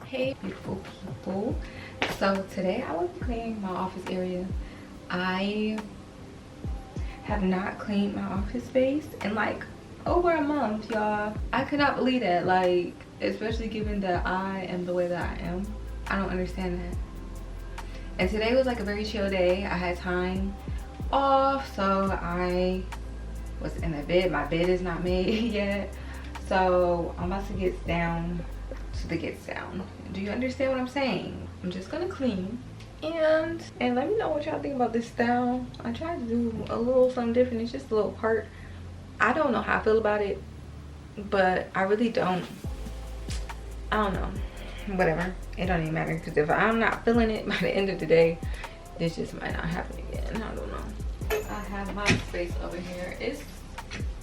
Hey beautiful people, so today I will be cleaning my office area. I have not cleaned my office space in like over a month, y'all. I could not believe that, like, especially given that I am the way that I am. I don't understand that. And today was like a very chill day. I had time off, so I was in the bed. My bed is not made yet, so I'm about to get down to the get down. Do you understand what I'm saying? I'm just gonna clean and let me know what y'all think about this style. I tried to do a little something different. It's just a little part. I don't know how I feel about it, but I really don't. I don't know. Whatever, it don't even matter, because if I'm not feeling it by the end of the day, this just might not happen again. I don't know. I have my space over here. It's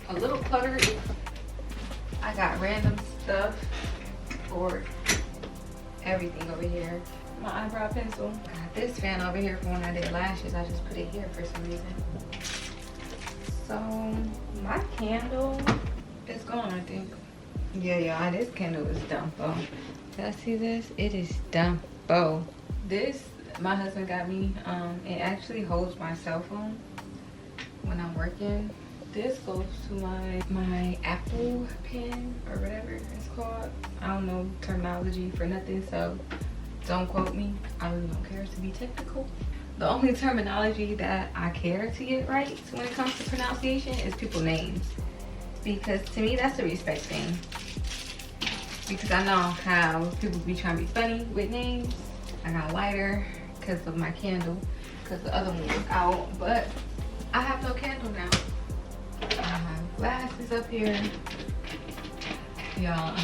a little cluttered. I got random stuff for everything over here. My eyebrow pencil. Got this fan over here for when I did lashes. I just put it here for some reason. So my candle is gone, I think. Yeah, this candle is dumbo. Y'all see this? It is dumbo. This my husband got me. It actually holds my cell phone when I'm working. This goes to my Apple pen or whatever it's called. I don't know terminology for nothing, so don't quote me. I really don't care to be technical. The only terminology that I care to get right when it comes to pronunciation is people's names, because to me that's a respect thing. Because I know how people be trying to be funny with names. I got a lighter because of my candle, because the other one was out, but I have no candle now. I have glasses up here. Y'all,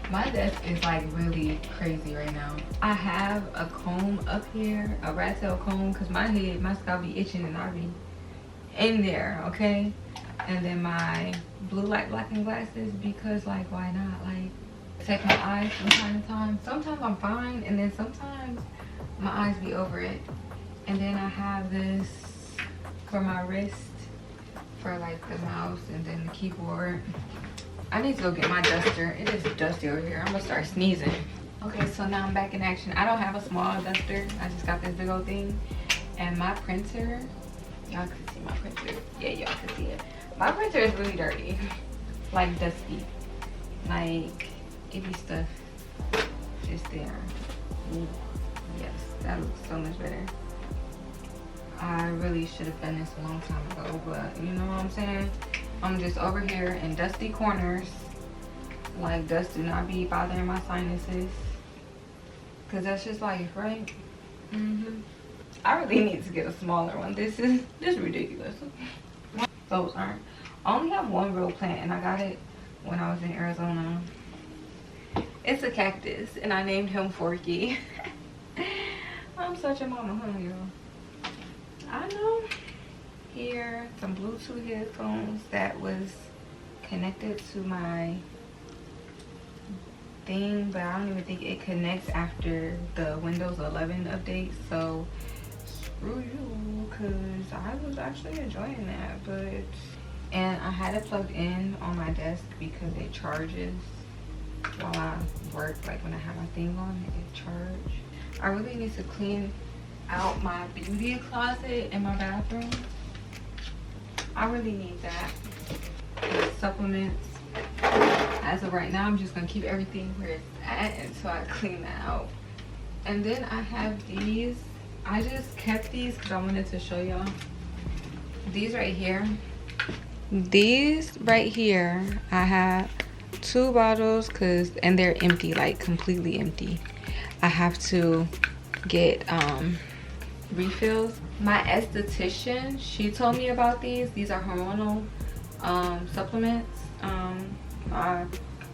my desk is like really crazy right now. I have a comb up here, a rat tail comb, because my scalp be itching and I be in there, okay? And then my blue light blocking glasses, because like, why not? Like, protect my eyes from time to time. Sometimes I'm fine, and then sometimes my eyes be over it. And then I have this for my wrist, for like the mouse and then the keyboard. I need to go get my duster. It is dusty over here. I'm gonna start sneezing. Okay, so now I'm back in action. I don't have a small duster. I just got this big old thing. And my printer, y'all can see my printer. Yeah, y'all can see it. My printer is really dirty, like dusty. Like, it be stuff just there. Ooh, yes, that looks so much better. I really should have done this a long time ago, but you know what I'm saying? I'm just over here in dusty corners. Like, dust do not be bothering my sinuses, because that's just life, right? I really need to get a smaller one. This is ridiculous. Those aren't. I only have one real plant, and I got it when I was in Arizona. It's a cactus, and I named him Forky. I'm such a mama, huh, y'all? I know. Here, some Bluetooth headphones that was connected to my thing, but I don't even think it connects after the Windows 11 update, so screw you, because I was actually enjoying that. But and I had it plugged in on my desk because it charges while I work. Like when I have my thing on, it charges. I really need to clean out my beauty closet in my bathroom. I really need that. The supplements. As of right now, I'm just gonna keep everything where it's at until I clean that out. And then I have these. I just kept these because I wanted to show y'all. These right here. These right here, I have 2 bottles and they're empty, like completely empty. I have to get refills. My esthetician, she told me about these. These are hormonal supplements. My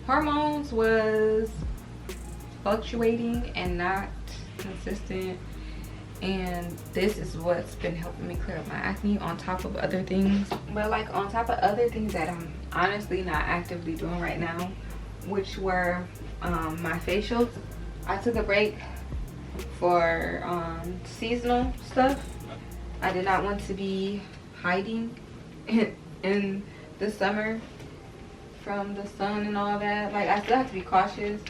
hormones was fluctuating and not consistent, and this is what's been helping me clear up my acne, on top of other things. But like on top of other things that I'm honestly not actively doing right now, which were my facials. I took a break for seasonal stuff. I did not want to be hiding in the summer from the sun and all that. Like, I still have to be cautious,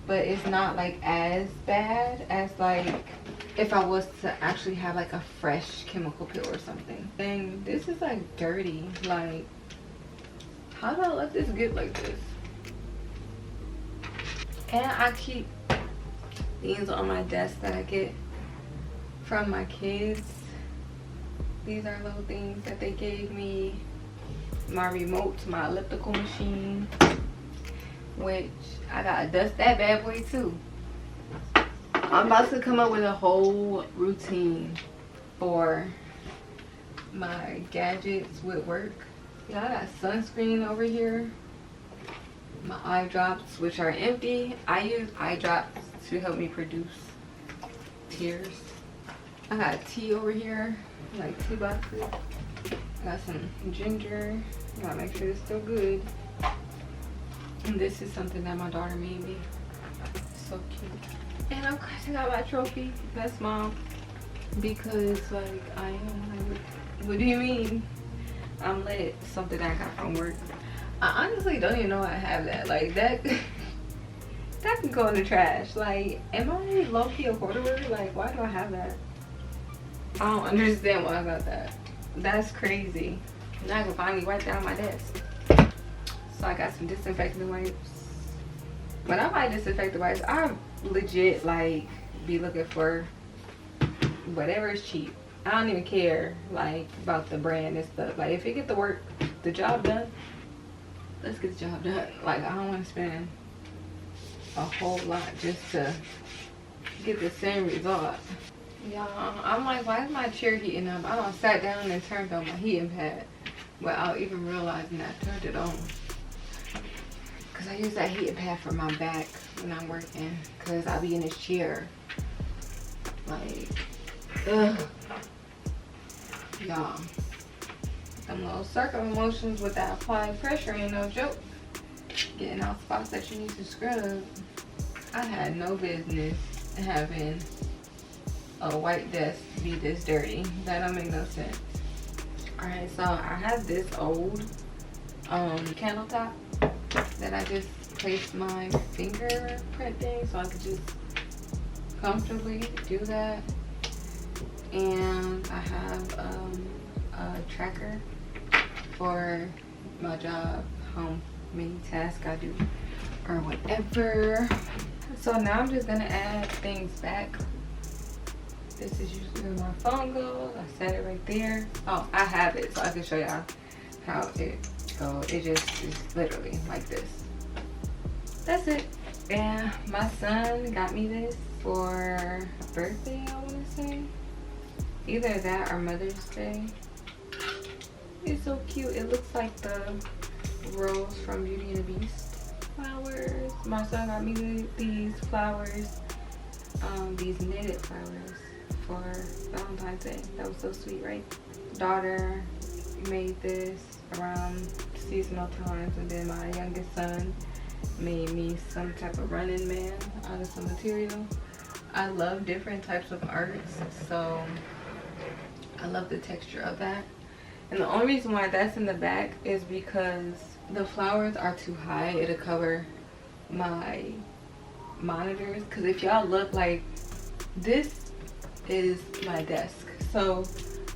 but it's not like as bad as like if I was to actually have like a fresh chemical peel or something. And this is like dirty. Like, how do I let this get like this? And I keep these on my desk that I get from my kids. These are little things that they gave me. My remote to my elliptical machine, which I gotta dust that bad boy too. I'm about to come up with a whole routine for my gadgets with work. Yeah, I got sunscreen over here. My eye drops, which are empty. I use eye drops to help me produce tears. I got tea over here, like tea boxes. I got some ginger. Gotta make sure it's still good. And this is something that my daughter made me. So cute. And of course I got my trophy, best mom, because like I am like, what do you mean? I'm lit. Something I got from work. I honestly don't even know I have that. Like that that can go in the trash. Like, am I low-key a hoarder? Like, why do I have that? I don't understand why I got that. That's crazy. Now I can finally wipe down my desk. So I got some disinfectant wipes. When I buy disinfectant wipes, I legit like be looking for whatever is cheap. I don't even care like about the brand and stuff. Like if it get the job done, let's get the job done. Like I don't want to spend a whole lot just to get the same result. Yeah, I'm like, why is my chair heating up? I don't sat down and turned on my heating pad without even realizing that I turned it on. Cause I use that heating pad for my back when I'm working. Cause I be in this chair. Like, ugh. Y'all, them little circle motions with that applied pressure ain't no joke. Getting out spots that you need to scrub. I had no business having a white desk be this dirty. That don't make no sense. Alright, so I have this old candle top that I just placed my fingerprint thing so I could just comfortably do that. And I have a tracker for my job, how many tasks I do or whatever. So now I'm just gonna add things back. This is usually where my phone goes. I set it right there. Oh, I have it so I can show y'all how it goes. It just is literally like this. That's it. And my son got me this for a birthday, I want to say. Either that or Mother's Day. It's so cute. It looks like the rose from Beauty and the Beast flowers. My son got me these flowers, these knitted flowers for Valentine's Day. That was so sweet, right? Daughter made this around seasonal times, and then my youngest son made me some type of running man out of some material. I love different types of arts, so I love the texture of that. And the only reason why that's in the back is because the flowers are too high. It'll cover my monitors. Because if y'all look, like, this is my desk. So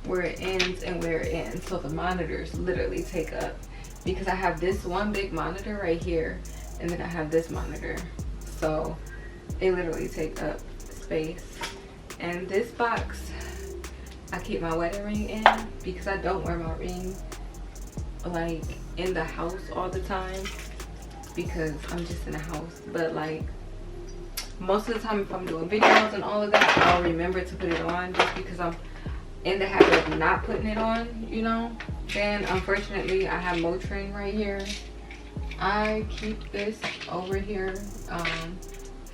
where it ends and where it ends. So the monitors literally take up. Because I have this one big monitor right here. And then I have this monitor. So they literally take up space. And this box, I keep my wedding ring in because I don't wear my ring like in the house all the time because I'm just in the house. But like most of the time if I'm doing videos and all of that, I'll remember to put it on just because I'm in the habit of not putting it on, you know. Then unfortunately I have Motrin right here. I keep this over here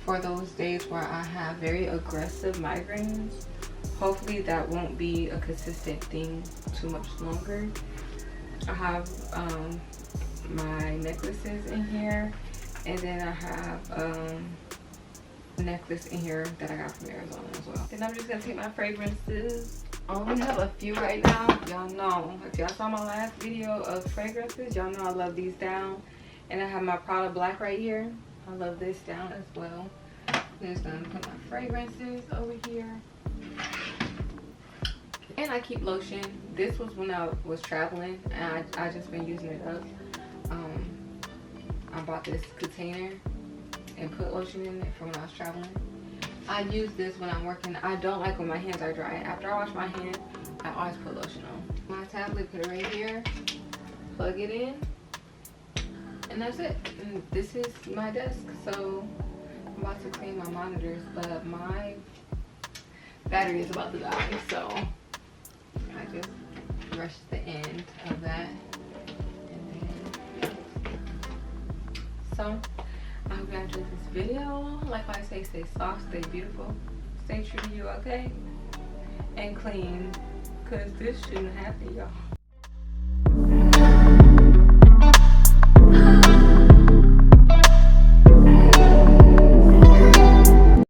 for those days where I have very aggressive migraines. Hopefully that won't be a consistent thing too much longer. I have my necklaces in here, and then I have a necklace in here that I got from Arizona as well. Then I'm just gonna take my fragrances. I only have a few right now. Y'all know, if y'all saw my last video of fragrances, y'all know I love these down. And I have my Prada Black right here. I love this down as well. I'm just gonna put my fragrances over here. And I keep lotion. This was when I was traveling, and I just been using it up. I bought this container and put lotion in it for when I was traveling. I use this when I'm working. I don't like when my hands are dry. After I wash my hands, I always put lotion on. My tablet, put it right here, plug it in, and that's it. And this is my desk. So I'm about to clean my monitors, but my battery is about to die, so I just rushed the end of that. And then, so I hope you enjoyed this video. Like I say, stay soft, stay beautiful, stay true to you, okay? And clean, because this shouldn't happen, y'all.